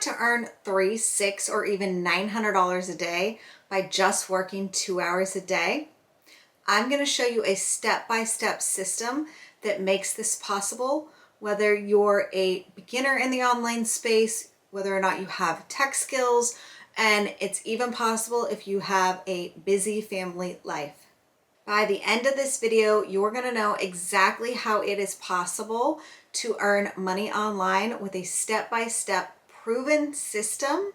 to earn $300, $600, or even $900 a day by just working 2 hours a day? I'm going to show you a step-by-step system that makes this possible, whether you're a beginner in the online space, whether or not you have tech skills, and it's even possible if you have a busy family life. By the end of this video, you're going to know exactly how it is possible to earn money online with a step-by-step proven system,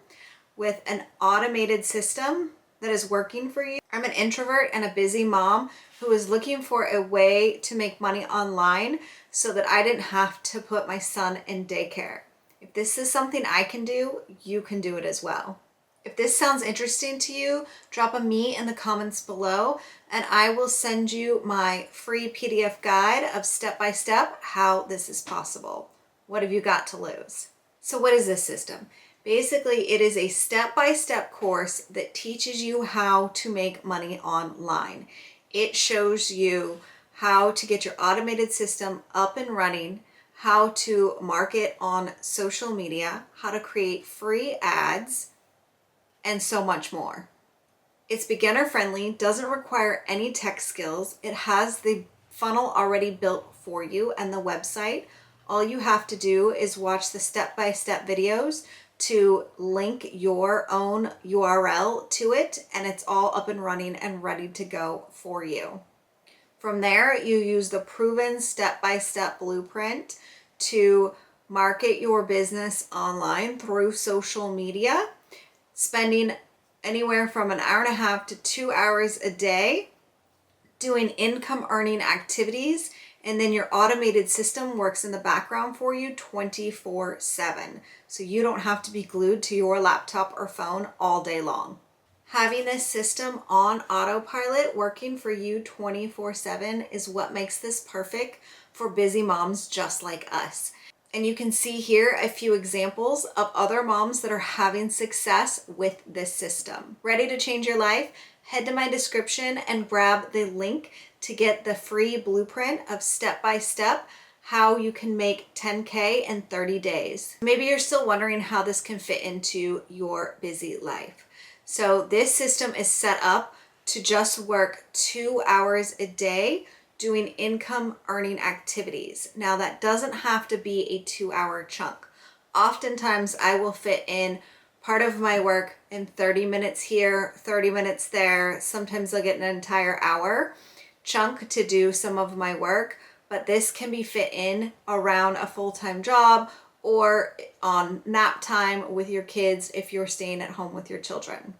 with an automated system that is working for you. I'm an introvert and a busy mom who is looking for a way to make money online so that I didn't have to put my son in daycare. If this is something I can do, you can do it as well. If this sounds interesting to you, drop a me in the comments below and I will send you my free PDF guide of step-by-step how this is possible. What have you got to lose? So what is this system? Basically, it is a step-by-step course that teaches you how to make money online. It shows you how to get your automated system up and running, how to market on social media, how to create free ads, and so much more. It's beginner friendly, doesn't require any tech skills. It has the funnel already built for you and the website. All you have to do is watch the step-by-step videos to link your own URL to it, and it's all up and running and ready to go for you. From there, you use the proven step-by-step blueprint to market your business online through social media, spending anywhere from an hour and a half to 2 hours a day doing income earning activities, and then your automated system works in the background for you 24/7. So you don't have to be glued to your laptop or phone all day long. Having this system on autopilot working for you 24/7 is what makes this perfect for busy moms just like us. And you can see here a few examples of other moms that are having success with this system. Ready to change your life? Head to my description and grab the link to get the free blueprint of step-by-step how you can make 10K in 30 days. Maybe you're still wondering how this can fit into your busy life. So this system is set up to just work 2 hours a day doing income earning activities. Now that doesn't have to be a 2-hour chunk. Oftentimes I will fit in part of my work in 30 minutes here, 30 minutes there. Sometimes I'll get an entire hour chunk to do some of my work, but this can be fit in around a full-time job or on nap time with your kids if you're staying at home with your children.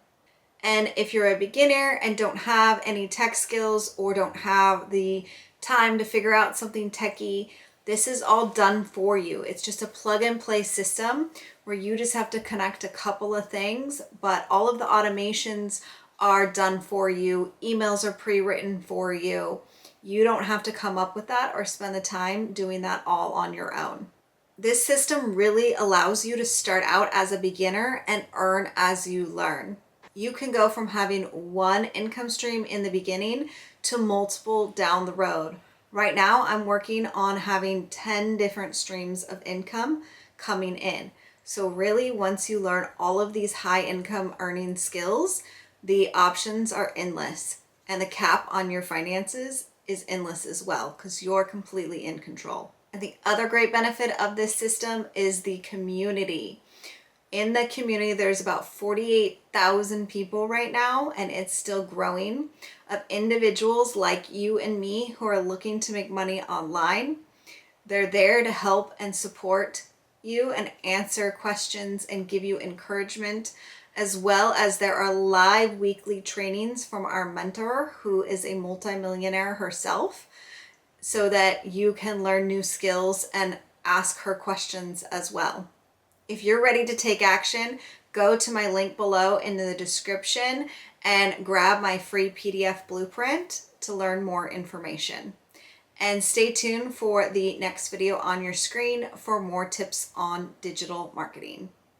And if you're a beginner and don't have any tech skills or don't have the time to figure out something techie, this is all done for you. It's just a plug and play system where you just have to connect a couple of things, but all of the automations are done for you. Emails are pre-written for you. You don't have to come up with that or spend the time doing that all on your own. This system really allows you to start out as a beginner and earn as you learn. You can go from having one income stream in the beginning to multiple down the road. Right now, I'm working on having 10 different streams of income coming in. So really, once you learn all of these high income earning skills, the options are endless. And the cap on your finances is endless as well because you're completely in control. And the other great benefit of this system is the community. In the community, there's about 48,000 people right now, and it's still growing, of individuals like you and me who are looking to make money online. They're there to help and support you and answer questions and give you encouragement, as well as there are live weekly trainings from our mentor, who is a multimillionaire herself, so that you can learn new skills and ask her questions as well. If you're ready to take action, go to my link below in the description and grab my free PDF blueprint to learn more information. And stay tuned for the next video on your screen for more tips on digital marketing.